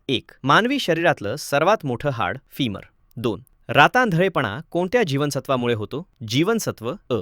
1. मानवी शरीरातलं सर्वात मोठं हाड फीमर. 2. रातांधळेपणा कोणत्या जीवनसत्वामुळे होतो? जीवनसत्व अ.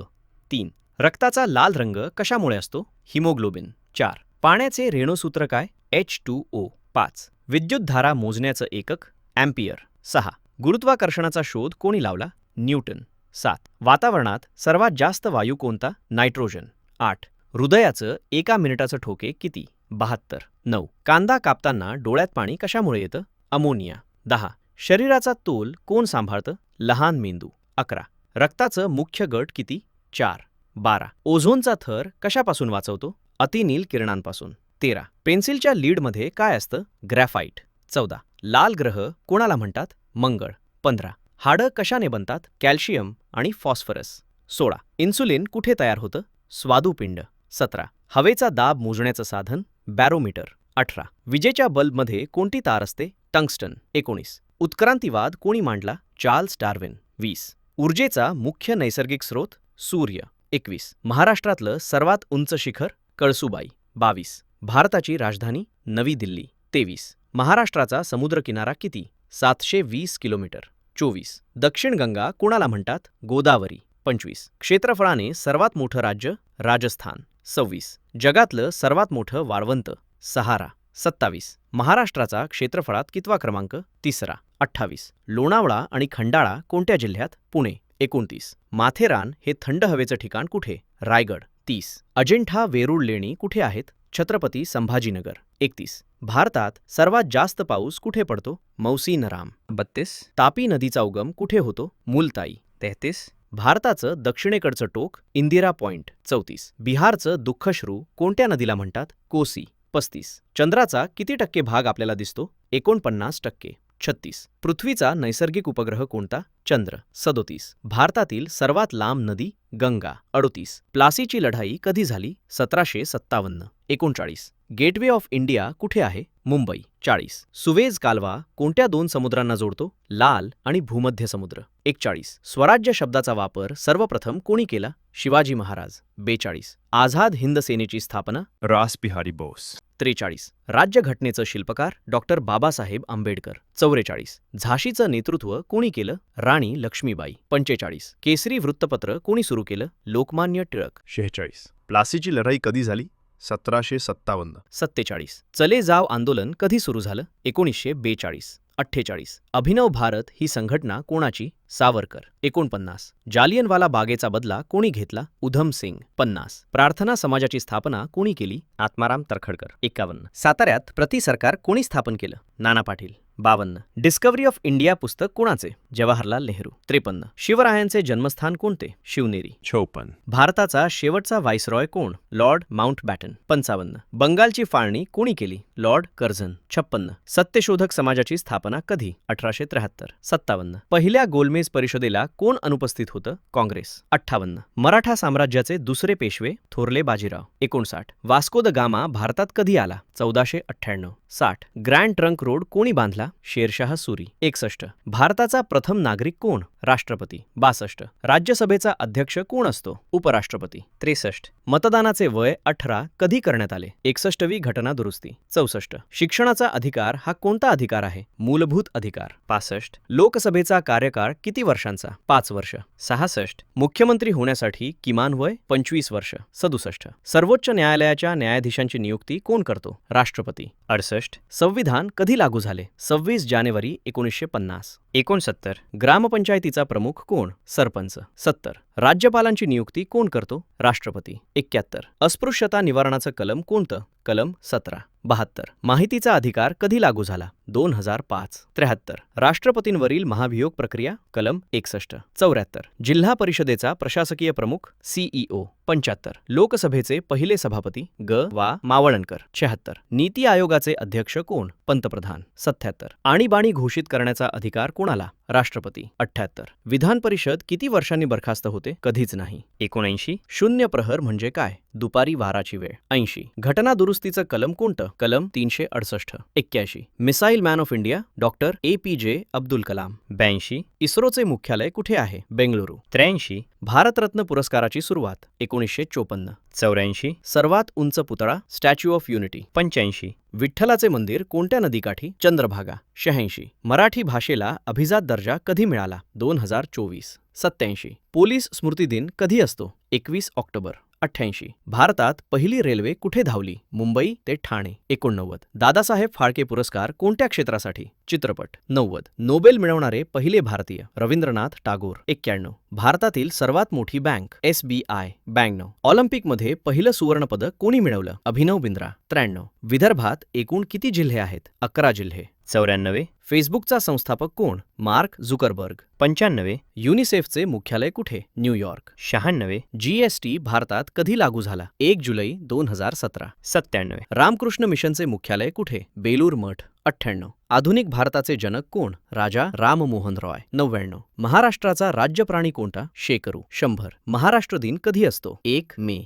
3. रक्ताचा लाल रंग कशामुळे असतो? हिमोग्लोबिन. 4. पाण्याचे रेणुसूत्र काय? H2O. 5. विद्युतधारा मोजण्याचं एकक? अँपियर. 6. गुरुत्वाकर्षणाचा शोध कोणी लावला? न्यूटन. 7. वातावरणात सर्वात जास्त वायू कोणता? नायट्रोजन. 8. हृदयाचं एका मिनिटाचं ठोके किती? 72. 9. कांदा कापताना डोळ्यात पाणी कशामुळे येतं? अमोनिया. 10. शरीराचा तोल कोण सांभाळतं? लहान मेंदू. 11. रक्ताचं मुख्य गट किती? 4. 12. ओझोनचा थर कशापासून वाचवतो? अतिनील किरणांपासून. 13. पेन्सिलच्या लीडमध्ये काय असतं? ग्रॅफाइट. 14. लाल ग्रह कोणाला म्हणतात? मंगळ. 15. हाडं कशाने बनतात? कॅल्शियम आणि फॉस्फरस. 16. इन्सुलिन कुठे तयार होतं? स्वादुपिंड. 17. हवेचा दाब मोजण्याचं साधन? बॅरोमीटर. 18. विजेच्या बल्बमध्ये कोणती तार असते? टंगस्टन. 19. उत्क्रांतिवाद कोणी मांडला? Charles Darwin. 20. ऊर्जेचा मुख्य नैसर्गिक स्रोत? सूर्य. 21. महाराष्ट्रातलं सर्वात उंच शिखर? कळसुबाई. 22. भारताची राजधानी? नवी दिल्ली. 23. महाराष्ट्राचा समुद्रकिनारा किती? 720 किलोमीटर. 24. दक्षिण गंगा कोणाला म्हणतात? गोदावरी. 25. क्षेत्रफळाने सर्वात मोठं राज्य? राजस्थान. 26. जगातलं सर्वात मोठं वाळवंट? सहारा. 27. महाराष्ट्राचा क्षेत्रफळात कितवा क्रमांक? 3रा. 28. लोणावळा आणि खंडाळा कोणत्या जिल्ह्यात? पुणे. 29. माथेरान हे थंड हवेचं ठिकाण कुठे? रायगड. 30. अजिंठा वेरूळ लेणी कुठे आहेत? छत्रपती संभाजीनगर. 31. भारतात सर्वात जास्त पाऊस कुठे पडतो? मौसीनराम. 32. तापी नदीचा उगम कुठे होतो? मुलताई. 33. भारताचं दक्षिणेकडचं टोक? इंदिरा पॉइंट. 34. बिहारचं दुःखश्रू कोणत्या नदीला म्हणतात? कोसी. 35. चंद्राचा किती टक्के भाग आपल्याला दिसतो? 49%. 36. पृथ्वीचा नैसर्गिक उपग्रह कोणता? चंद्र. 37. भारतातील सर्वात लांब नदी? गंगा. 38. प्लासीची लढाई कधी झाली? 1757. 39. गेटवे ऑफ इंडिया कुठे आहे? मुंबई. 40. सुवेझ कालवा कोणत्या दोन समुद्रांना जोडतो? लाल आणि भूमध्य समुद्र. 41. स्वराज्य शब्दाचा वापर सर्वप्रथम कोणी केला? शिवाजी महाराज. 42. आझाद हिंद सेनेची स्थापना? रासबिहारी बोस. 43. राज्यघटनेचं शिल्पकार? डॉक्टर बाबासाहेब आंबेडकर. 44. झाशीचं नेतृत्व कोणी केलं? राणी लक्ष्मीबाई. 45. केसरी वृत्तपत्र कोणी सुरू केलं? लोकमान्य टिळक. 46. प्लासीची लढाई कधी झाली? 1757. 47. चले जाव आंदोलन कधी सुरू झालं? 1942. 48. अभिनव भारत ही संघटना कोणाची? सावरकर. 49. जालियनवाला बागेचा बदला कोणी घेतला? उधम सिंग. 50. प्रार्थना समाजाची स्थापना कोणी केली? आत्माराम तर्खडकर. 51. साताऱ्यात प्रति सरकार कोणी स्थापन केलं? Nana Patil. 52. Discovery of India पुस्तक कोणाचे? जवाहरलाल नेहरू. 53. शिवरायांचे जन्मस्थान कोणते? शिवनेरी. 54. भारताचा शेवटचा व्हाईसरॉय कोण? Lord Mountbatten. 55. बंगालची फाळणी कोणी केली? Lord Curzon. 56. सत्यशोधक समाजाची स्थापना कधी? 1873. 57. पहिल्या गोलमेज परिषदेला कोण अनुपस्थित होतं? काँग्रेस. 58. मराठा साम्राज्याचे दुसरे पेशवे? थोरले बाजीराव. 59. वास्को द गामा भारतात कधी आला? 1498. 60. ग्रँड ट्रंक रोड कोणी बांधला? शेरशाह सुरी. 61. भारताचा प्रथम नागरिक कोण? राष्ट्रपती. 62. राज्यसभेचा अध्यक्ष कोण असतो? उपराष्ट्रपती. 63. मतदानाचे वय 18 कधी करण्यात आले? 61वी घटना दुरुस्ती. 64. शिक्षणाचा अधिकार हा कोणता अधिकार आहे? मूलभूत अधिकार. 65. लोकसभेचा कार्यकाळ किती वर्षांचा? 5 वर्ष. 66. मुख्यमंत्री होण्यासाठी किमान वय? 25 वर्ष. 67. सर्वोच्च न्यायालयाच्या न्यायाधीशांची नियुक्ती कोण करतो? राष्ट्रपती. 68. संविधान कधी लागू झाले? 26 जानेवारी 1950. 69. ग्रामपंचायतीचा प्रमुख कोण? सरपंच. 70. राज्यपालांची नियुक्ती कोण करतो? राष्ट्रपती. 71. अस्पृश्यता निवारणाचं कलम कोणतं? कलम 17. 72. माहितीचा अधिकार कधी लागू झाला? 2005. 73. राष्ट्रपतींवरील महाभियोग प्रक्रिया? कलम 61. 74. जिल्हा परिषदेचा प्रशासकीय प्रमुख? CEO. 75. लोकसभेचे पहिले सभापती? वा मावळणकर. 76. नीती आयोगाचे अध्यक्ष कोण? पंतप्रधान. 77. आणीबाणी घोषित करण्याचा अधिकार कोणाला? राष्ट्रपती. 78. विधान परिषद किती वर्षांनी बरखास्त होते? कधीच नाही. 79. शून्य प्रहर म्हणजे काय? दुपारी 12ची वेळ. 80. घटना दुरुस्तीचं कलम कोणतं? कलम 368. 81. Missile man of India doctor APJ Abdul Kalam. 82. इस्रोचे मुख्यालय कुठे आहे? बेंगळुरू. 83. भारतरत्न पुरस्काराची सुरुवात 1954. 84. सर्वात उंच पुतळा स्टॅच्यू ऑफ युनिटी. 85. विठ्ठलाचे मंदिर कोणत्या नदीकाठी? चंद्रभागा. 86. मराठी भाषेला अभिजात दर्जा कधी मिळाला? 2024. 87. पोलीस स्मृती दिन कधी असतो? 21 ऑक्टोबर. 88. भारतात पहिली रेल्वे कुठे धावली? मुंबई ते ठाणे. 89. दादासाहेब फाळके पुरस्कार कोणत्या क्षेत्रासाठी? चित्रपट. 90. नोबेल मिळवणारे पहिले भारतीय? रवींद्रनाथ टागोर. 91. भारतातील सर्वात मोठी बँक? SBI. 92. ऑलिम्पिकमध्ये पहिलं सुवर्णपदक कोणी मिळवलं? अभिनव बिंद्रा. 93. विदर्भात एकूण किती जिल्हे आहेत? 11 जिल्हे. 94. फेसबुकचा संस्थापक कोण? Mark Zuckerberg. 95. युनिसेफचे मुख्यालय कुठे? न्यूयॉर्क. 96. GST भारतात कधी लागू झाला? 1 जुलै 2017. 97. रामकृष्ण मिशनचे मुख्यालय कुठे? बेलूर मठ. 98. आधुनिक भारताचे जनक कोण? राजा राममोहन रॉय. 99. महाराष्ट्राचा राज्य प्राणी कोणता? शेकरू. 100. महाराष्ट्र दिन कधी असतो? 1 मे.